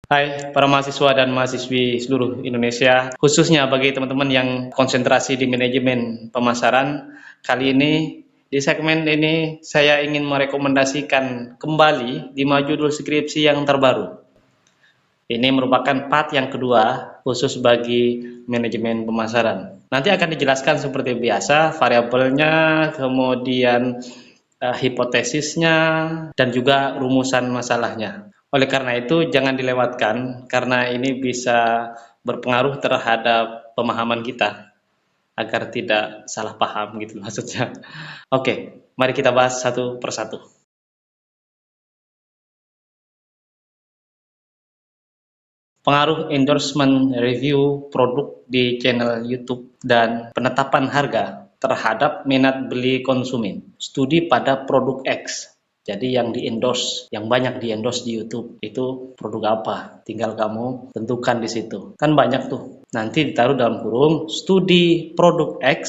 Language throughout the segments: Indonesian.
Hai para mahasiswa dan mahasiswi seluruh Indonesia, khususnya bagi teman-teman yang konsentrasi di manajemen pemasaran. Kali ini, di segmen ini saya ingin merekomendasikan kembali 5 judul skripsi yang terbaru. Ini merupakan part yang kedua khusus bagi manajemen pemasaran. Nanti akan dijelaskan seperti biasa variabelnya, kemudian hipotesisnya, dan juga rumusan masalahnya. Oleh karena itu, jangan dilewatkan, karena ini bisa berpengaruh terhadap pemahaman kita, agar tidak salah paham gitu maksudnya. Oke, mari kita bahas satu persatu. Pengaruh endorsement review produk di channel YouTube dan penetapan harga terhadap minat beli konsumen. Studi pada produk X. Jadi yang di-endorse, yang banyak di-endorse di YouTube itu produk apa? Tinggal kamu tentukan di situ. Kan banyak tuh. Nanti ditaruh dalam kurung studi produk X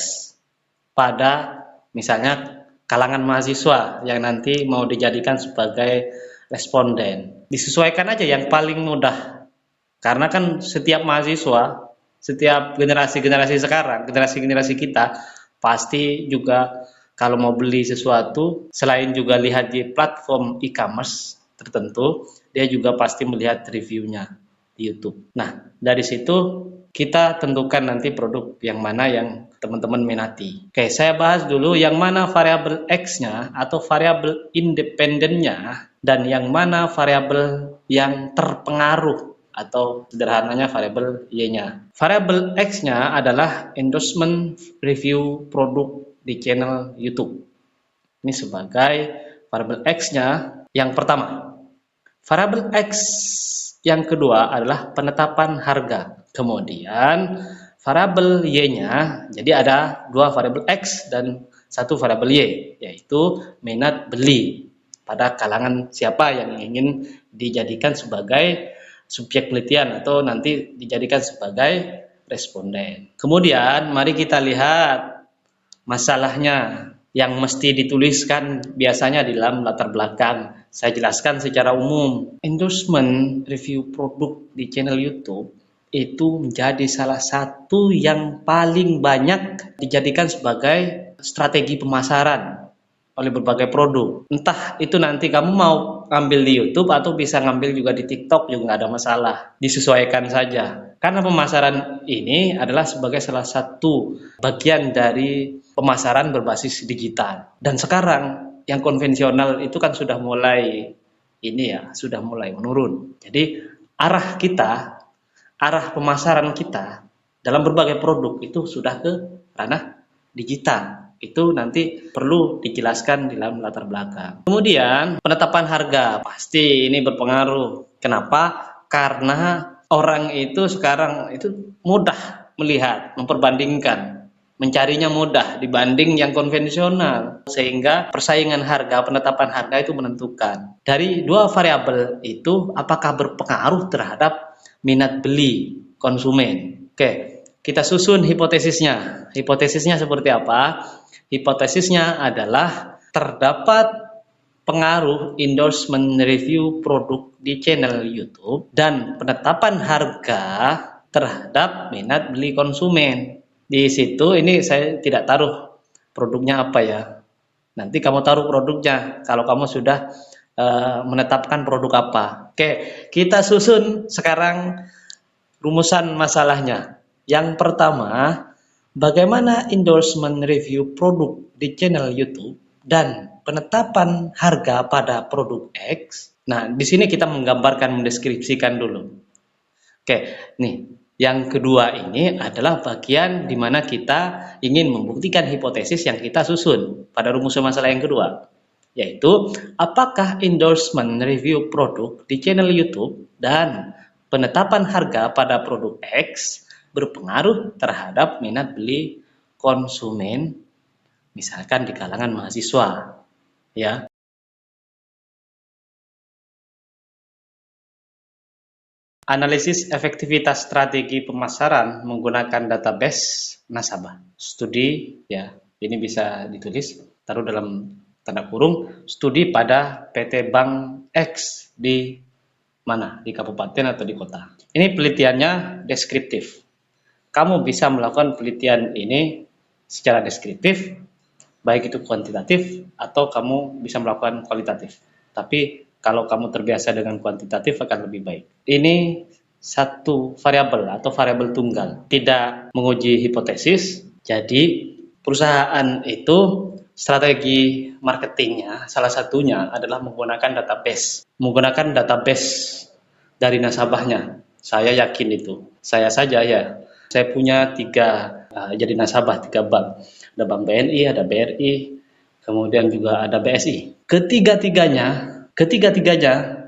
pada misalnya kalangan mahasiswa yang nanti mau dijadikan sebagai responden. Disesuaikan aja yang paling mudah, karena kan setiap mahasiswa, setiap generasi-generasi sekarang, generasi-generasi kita, pasti juga kalau mau beli sesuatu, selain juga lihat di platform e-commerce tertentu, dia juga pasti melihat reviewnya di YouTube. Nah, dari situ kita tentukan nanti produk yang mana yang teman-teman minati. Oke, saya bahas dulu yang mana variabel X-nya atau variabel independennya dan yang mana variabel yang terpengaruh atau sederhananya variabel Y-nya. Variabel X-nya adalah endorsement review produk di channel YouTube. Ini sebagai variabel X-nya yang pertama. Variabel X yang kedua adalah penetapan harga. Kemudian variabel Y-nya, jadi ada dua variabel X dan satu variabel Y, yaitu minat beli pada kalangan siapa yang ingin dijadikan sebagai subjek penelitian atau nanti dijadikan sebagai responden. Kemudian mari kita lihat masalahnya yang mesti dituliskan biasanya di dalam latar belakang. Saya jelaskan secara umum. Endorsement review produk di channel YouTube itu menjadi salah satu yang paling banyak dijadikan sebagai strategi pemasaran oleh berbagai produk. Entah itu nanti kamu mau ngambil di YouTube atau bisa ngambil juga di TikTok juga nggak ada masalah. Disesuaikan saja. Karena pemasaran ini adalah sebagai salah satu bagian dari pemasaran berbasis digital. Dan sekarang yang konvensional itu kan sudah mulai sudah mulai menurun. Jadi arah kita, arah pemasaran kita dalam berbagai produk itu sudah ke ranah digital. Itu nanti perlu dijelaskan di dalam latar belakang. Kemudian penetapan harga pasti ini berpengaruh. Kenapa? Karena orang itu sekarang itu mudah melihat, memperbandingkan, mencarinya mudah dibanding yang konvensional, sehingga persaingan harga, penetapan harga itu menentukan. Dari dua variabel itu apakah berpengaruh terhadap minat beli konsumen. Oke, kita susun hipotesisnya. Hipotesisnya seperti apa? Hipotesisnya adalah terdapat pengaruh endorsement review produk di channel YouTube dan penetapan harga terhadap minat beli konsumen. Di situ ini saya tidak taruh produknya apa ya. Nanti kamu taruh produknya kalau kamu sudah menetapkan produk apa. Oke, kita susun sekarang rumusan masalahnya. Yang pertama, bagaimana endorsement review produk di channel YouTube dan penetapan harga pada produk X. Nah, di sini kita menggambarkan, mendeskripsikan dulu. Oke, nih, yang kedua ini adalah bagian di mana kita ingin membuktikan hipotesis yang kita susun pada rumusan masalah yang kedua, yaitu apakah endorsement review produk di channel YouTube dan penetapan harga pada produk X berpengaruh terhadap minat beli konsumen, misalkan di kalangan mahasiswa, ya. Analisis efektivitas strategi pemasaran menggunakan database nasabah. Studi, ya, ini bisa ditulis, taruh dalam tanda kurung, studi pada PT Bank X di mana, di kabupaten atau di kota. Ini penelitiannya deskriptif. Kamu bisa melakukan penelitian ini secara deskriptif, baik itu kuantitatif atau kamu bisa melakukan kualitatif. Tapi kalau kamu terbiasa dengan kuantitatif akan lebih baik. Ini satu variabel atau variabel tunggal, tidak menguji hipotesis. Jadi perusahaan itu strategi marketingnya salah satunya adalah menggunakan database. Menggunakan database dari nasabahnya. Saya yakin itu. Saya saja ya. Saya punya jadi nasabah 3 bank. Ada Bank BNI, ada BRI, kemudian juga ada BSI. Ketiga-tiganya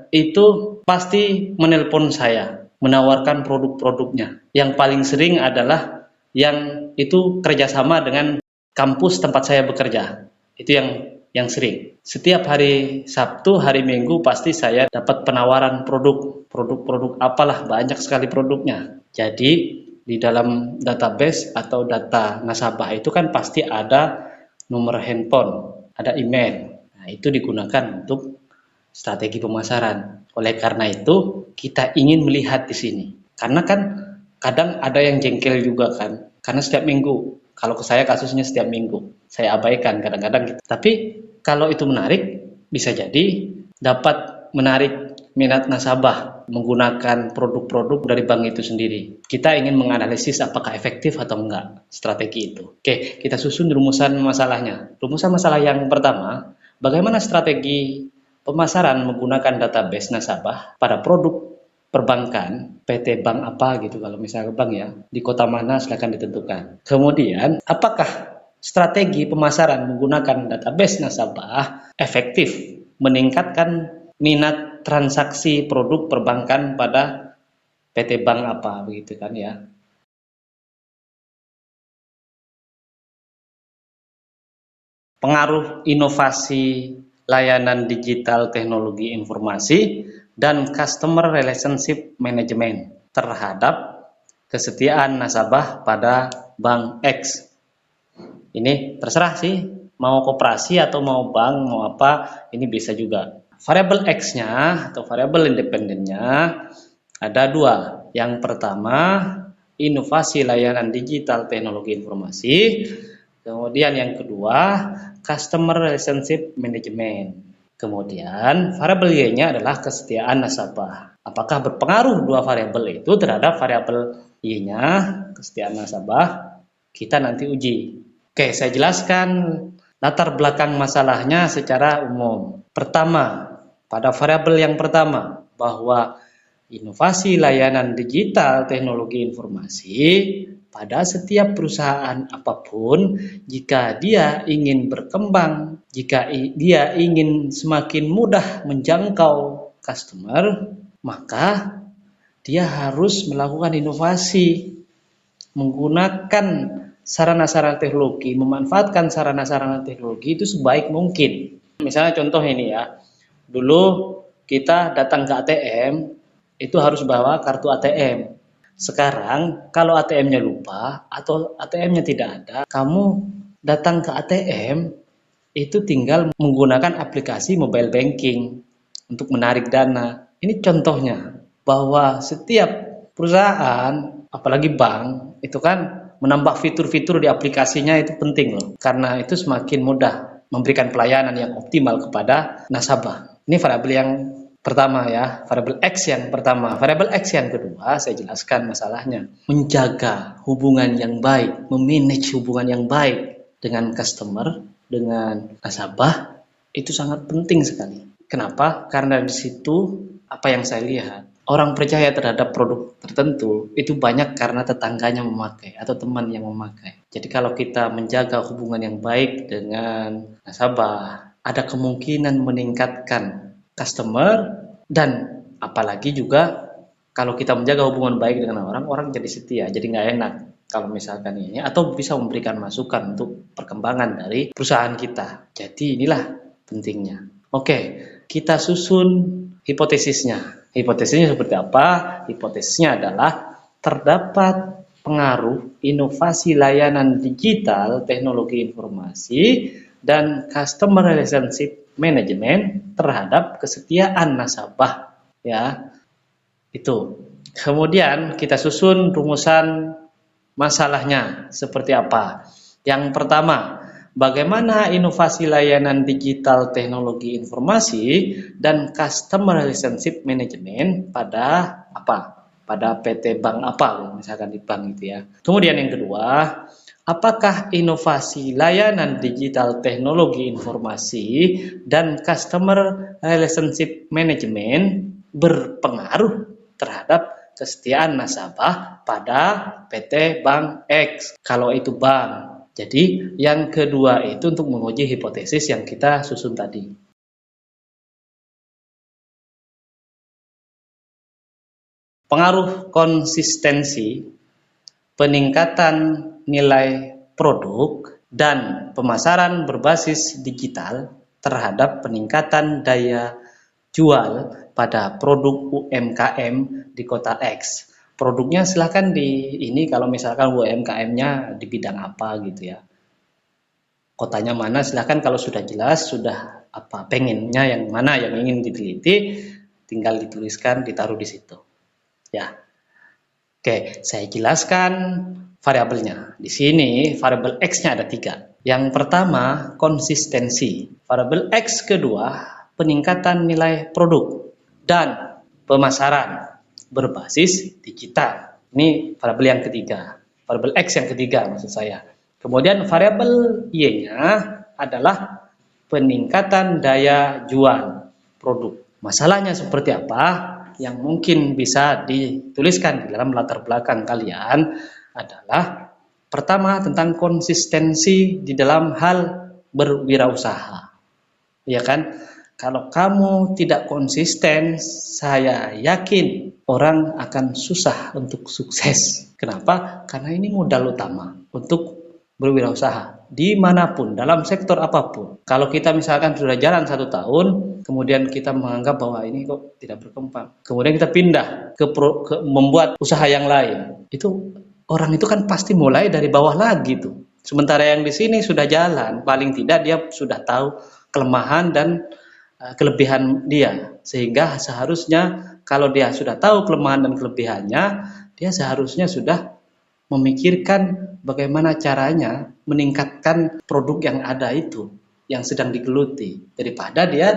itu pasti menelpon saya, menawarkan produk-produknya. Yang paling sering adalah yang itu kerjasama dengan kampus tempat saya bekerja. Itu yang sering. Setiap hari Sabtu, hari Minggu pasti saya dapat penawaran produk apalah, banyak sekali produknya. Jadi di dalam database atau data nasabah itu kan pasti ada nomor handphone, ada email. Nah, itu digunakan untuk strategi pemasaran. Oleh karena itu, kita ingin melihat di sini. Karena kan kadang ada yang jengkel juga kan. Karena setiap minggu, kalau ke saya kasusnya setiap minggu, saya abaikan kadang-kadang gitu. Tapi kalau itu menarik, bisa jadi dapat menarik minat nasabah menggunakan produk-produk dari bank itu sendiri. Kita ingin menganalisis apakah efektif atau enggak strategi itu. Oke, kita susun rumusan masalahnya. Rumusan masalah yang pertama, bagaimana strategi pemasaran menggunakan database nasabah pada produk perbankan, PT bank apa gitu, kalau misalnya bank ya, di kota mana silakan ditentukan. Kemudian, apakah strategi pemasaran menggunakan database nasabah efektif meningkatkan minat transaksi produk perbankan pada PT bank apa, begitu kan ya. Pengaruh inovasi layanan digital teknologi informasi dan customer relationship management terhadap kesetiaan nasabah pada bank X. Ini terserah sih, mau koperasi atau mau bank, mau apa, ini bisa juga. Variabel X-nya atau variabel independennya ada 2. Yang pertama, inovasi layanan digital teknologi informasi. Kemudian yang kedua, customer relationship management. Kemudian variabel Y-nya adalah kesetiaan nasabah. Apakah berpengaruh 2 variabel itu terhadap variabel Y-nya, kesetiaan nasabah? Kita nanti uji. Oke, saya jelaskan latar belakang masalahnya secara umum. Pertama, pada variabel yang pertama, bahwa inovasi layanan digital teknologi informasi pada setiap perusahaan apapun, jika dia ingin berkembang, jika dia ingin semakin mudah menjangkau customer, maka dia harus melakukan inovasi, menggunakan sarana-sarana teknologi, memanfaatkan sarana-sarana teknologi itu sebaik mungkin. Misalnya contoh ini ya, dulu kita datang ke ATM, itu harus bawa kartu ATM. Sekarang kalau ATM-nya lupa atau ATM-nya tidak ada, kamu datang ke ATM, itu tinggal menggunakan aplikasi mobile banking untuk menarik dana. Ini contohnya, bahwa setiap perusahaan, apalagi bank, itu kan menambah fitur-fitur di aplikasinya itu penting loh. Karena itu semakin mudah memberikan pelayanan yang optimal kepada nasabah. Ini variabel yang pertama ya, variabel X yang pertama. Variabel X yang kedua, saya jelaskan masalahnya. Menjaga hubungan yang baik, memanage hubungan yang baik dengan customer, dengan nasabah, itu sangat penting sekali. Kenapa? Karena di situ apa yang saya lihat, orang percaya terhadap produk tertentu itu banyak karena tetangganya memakai atau teman yang memakai. Jadi kalau kita menjaga hubungan yang baik dengan nasabah, ada kemungkinan meningkatkan customer, dan apalagi juga kalau kita menjaga hubungan baik dengan orang jadi setia, jadi nggak enak kalau misalkan ini, atau bisa memberikan masukan untuk perkembangan dari perusahaan kita. Jadi inilah pentingnya. Oke, kita susun hipotesisnya. Hipotesisnya seperti apa? Hipotesisnya adalah terdapat pengaruh inovasi layanan digital teknologi informasi dan customer relationship management terhadap kesetiaan nasabah, ya. Itu. Kemudian kita susun rumusan masalahnya seperti apa. Yang pertama, bagaimana inovasi layanan digital teknologi informasi dan customer relationship management pada apa? Pada PT bank apa, misalkan di bank itu ya. Kemudian yang kedua, apakah inovasi layanan digital teknologi informasi dan customer relationship management berpengaruh terhadap kesetiaan nasabah pada PT Bank X, kalau itu bank. Jadi yang kedua itu untuk menguji hipotesis yang kita susun tadi. Pengaruh konsistensi, peningkatan nilai produk, dan pemasaran berbasis digital terhadap peningkatan daya jual pada produk UMKM di kota X. Produknya silahkan ini kalau misalkan UMKM-nya di bidang apa gitu ya. Kotanya mana silahkan, kalau sudah jelas, sudah apa pengennya yang mana yang ingin diteliti, tinggal dituliskan, ditaruh di situ. Ya. Oke, saya jelaskan variabelnya. Di sini variabel X-nya ada 3. Yang pertama, konsistensi. Variabel X kedua, peningkatan nilai produk dan pemasaran berbasis digital. Ini variabel yang ketiga. Variabel X yang ketiga maksud saya. Kemudian variabel Y-nya adalah peningkatan daya jual produk. Masalahnya seperti apa? Yang mungkin bisa dituliskan di dalam latar belakang kalian adalah pertama tentang konsistensi di dalam hal berwirausaha. Ya kan? Kalau kamu tidak konsisten, saya yakin orang akan susah untuk sukses. Kenapa? Karena ini modal utama untuk berwirausaha dimanapun, dalam sektor apapun. Kalau kita misalkan sudah jalan 1 tahun, kemudian kita menganggap bahwa ini kok tidak berkembang, kemudian kita pindah ke membuat usaha yang lain, itu orang itu kan pasti mulai dari bawah lagi tuh. Sementara yang di sini sudah jalan, paling tidak dia sudah tahu kelemahan dan kelebihan dia, sehingga seharusnya kalau dia sudah tahu kelemahan dan kelebihannya, dia seharusnya sudah memikirkan bagaimana caranya meningkatkan produk yang ada itu, yang sedang digeluti, daripada dia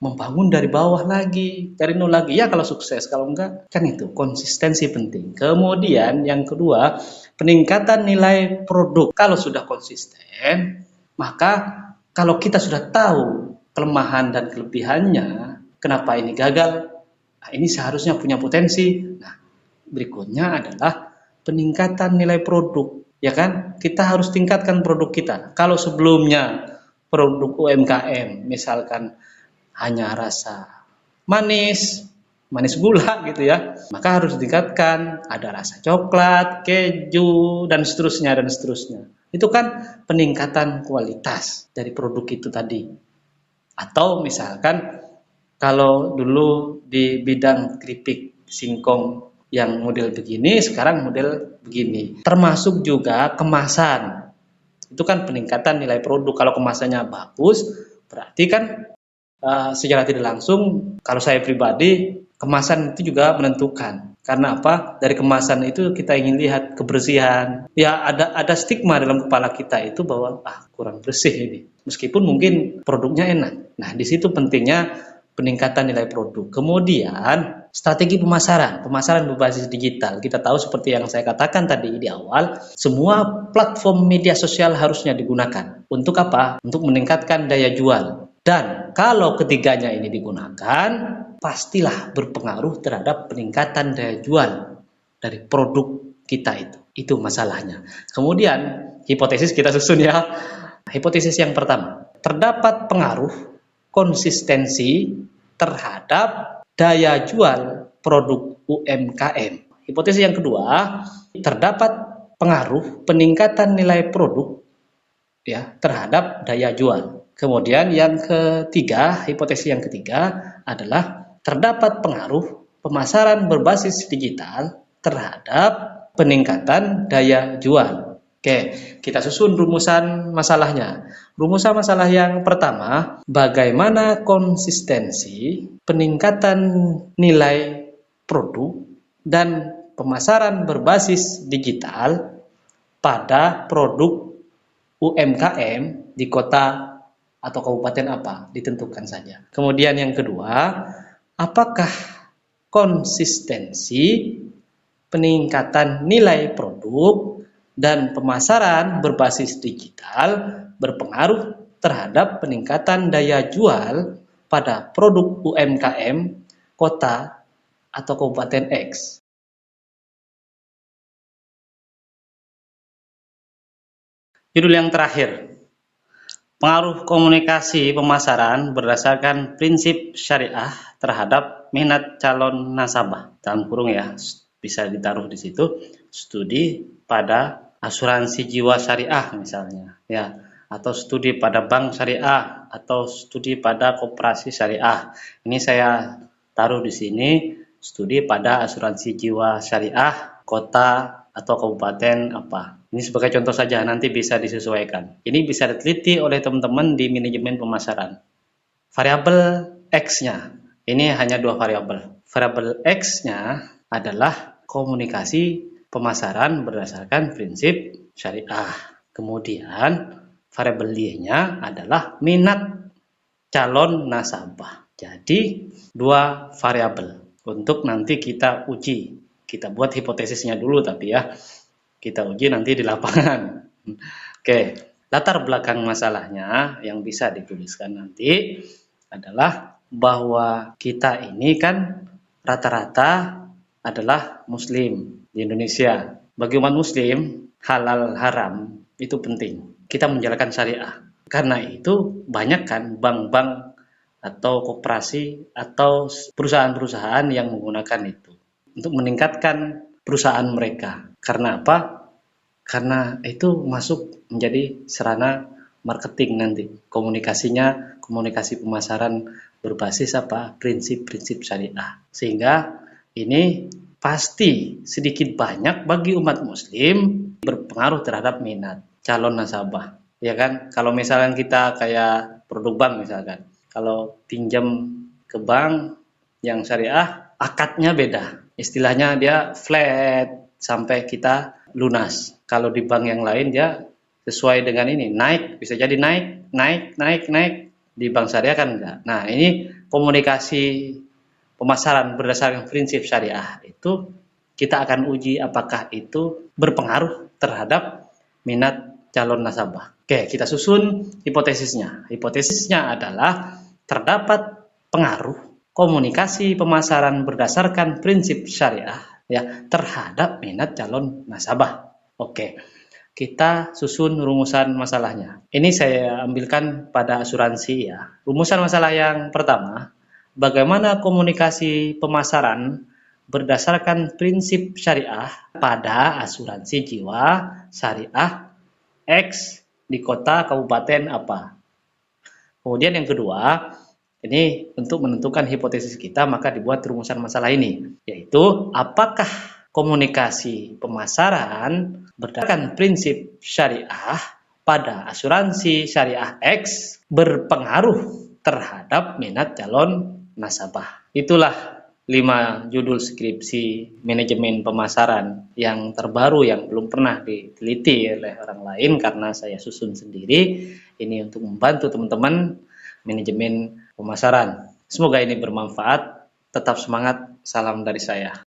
membangun dari bawah lagi, dari nol lagi. Ya kalau sukses, kalau enggak, kan itu konsistensi penting. Kemudian yang kedua, peningkatan nilai produk. Kalau sudah konsisten, maka kalau kita sudah tahu kelemahan dan kelebihannya, kenapa ini gagal, nah, ini seharusnya punya potensi. Nah, berikutnya adalah peningkatan nilai produk, ya kan? Kita harus tingkatkan produk kita. Kalau sebelumnya produk UMKM misalkan hanya rasa manis, manis gula gitu ya, maka harus ditingkatkan, ada rasa coklat, keju, dan seterusnya dan seterusnya. Itu kan peningkatan kualitas dari produk itu tadi. Atau misalkan kalau dulu di bidang keripik singkong yang model begini, sekarang model begini. Termasuk juga kemasan. Itu kan peningkatan nilai produk. Kalau kemasannya bagus, berarti kan secara tidak langsung, kalau saya pribadi, kemasan itu juga menentukan. Karena apa? Dari kemasan itu kita ingin lihat kebersihan. Ya ada stigma dalam kepala kita itu bahwa kurang bersih ini. Meskipun mungkin produknya enak. Nah, di situ pentingnya peningkatan nilai produk. Kemudian strategi pemasaran berbasis digital. Kita tahu seperti yang saya katakan tadi di awal, semua platform media sosial harusnya digunakan. Untuk apa? Untuk meningkatkan daya jual. Dan kalau ketiganya ini digunakan, pastilah berpengaruh terhadap peningkatan daya jual dari produk kita itu. Itu masalahnya. Kemudian hipotesis kita susun ya. Hipotesis yang pertama, terdapat pengaruh konsistensi terhadap daya jual produk UMKM. Hipotesis yang kedua, terdapat pengaruh peningkatan nilai produk ya terhadap daya jual. Kemudian yang ketiga, hipotesis yang ketiga adalah terdapat pengaruh pemasaran berbasis digital terhadap peningkatan daya jual. Oke, kita susun rumusan masalahnya. Rumusan masalah yang pertama, bagaimana konsistensi peningkatan nilai produk dan pemasaran berbasis digital pada produk UMKM di kota atau kabupaten apa, ditentukan saja. Kemudian yang kedua, apakah konsistensi peningkatan nilai produk dan pemasaran berbasis digital berpengaruh terhadap peningkatan daya jual pada produk UMKM kota atau kabupaten X. Judul yang terakhir, pengaruh komunikasi pemasaran berdasarkan prinsip syariah terhadap minat calon nasabah. Dalam kurung ya, bisa ditaruh di situ, studi pada asuransi jiwa syariah misalnya, ya, atau studi pada bank syariah, atau studi pada koperasi syariah. Ini saya taruh di sini, studi pada asuransi jiwa syariah, kota atau kabupaten apa. Ini sebagai contoh saja, nanti bisa disesuaikan. Ini bisa diteliti oleh teman-teman di manajemen pemasaran. Variabel X-nya, ini hanya dua variabel. Variabel X-nya adalah komunikasi pemasaran berdasarkan prinsip syariah. Kemudian variabel Y-nya adalah minat calon nasabah. Jadi dua variabel untuk nanti kita uji. Kita buat hipotesisnya dulu tapi ya. Kita uji nanti di lapangan. Oke, latar belakang masalahnya yang bisa dituliskan nanti adalah bahwa kita ini kan rata-rata adalah Muslim di Indonesia. Bagi umat Muslim, halal haram itu penting. Kita menjalankan syariah. Karena itu banyak kan bank-bank atau koperasi atau perusahaan-perusahaan yang menggunakan itu untuk meningkatkan perusahaan mereka. Karena apa? Karena itu masuk menjadi sarana marketing nanti. Komunikasinya, komunikasi pemasaran berbasis apa? Prinsip-prinsip syariah. Sehingga ini pasti sedikit banyak bagi umat muslim berpengaruh terhadap minat calon nasabah. Ya kan? Kalau misalkan kita kayak produk bank misalkan. Kalau pinjam ke bank yang syariah, akadnya beda. Istilahnya dia flat sampai kita lunas. Kalau di bank yang lain dia sesuai dengan ini, naik, bisa jadi naik. Di bank syariah kan enggak. Nah, ini komunikasi pemasaran berdasarkan prinsip syariah itu kita akan uji apakah itu berpengaruh terhadap minat calon nasabah. Oke, kita susun hipotesisnya. Hipotesisnya adalah terdapat pengaruh komunikasi pemasaran berdasarkan prinsip syariah ya terhadap minat calon nasabah. Oke, kita susun rumusan masalahnya. Ini saya ambilkan pada asuransi ya. Rumusan masalah yang pertama, bagaimana komunikasi pemasaran berdasarkan prinsip syariah pada asuransi jiwa syariah X di kota kabupaten apa. Kemudian yang kedua, ini untuk menentukan hipotesis kita maka dibuat rumusan masalah ini, yaitu apakah komunikasi pemasaran berdasarkan prinsip syariah pada asuransi syariah X berpengaruh terhadap minat calon nasabah. Itulah 5 judul skripsi manajemen pemasaran yang terbaru yang belum pernah diteliti oleh orang lain karena saya susun sendiri. Ini untuk membantu teman-teman manajemen pemasaran. Semoga ini bermanfaat. Tetap semangat. Salam dari saya.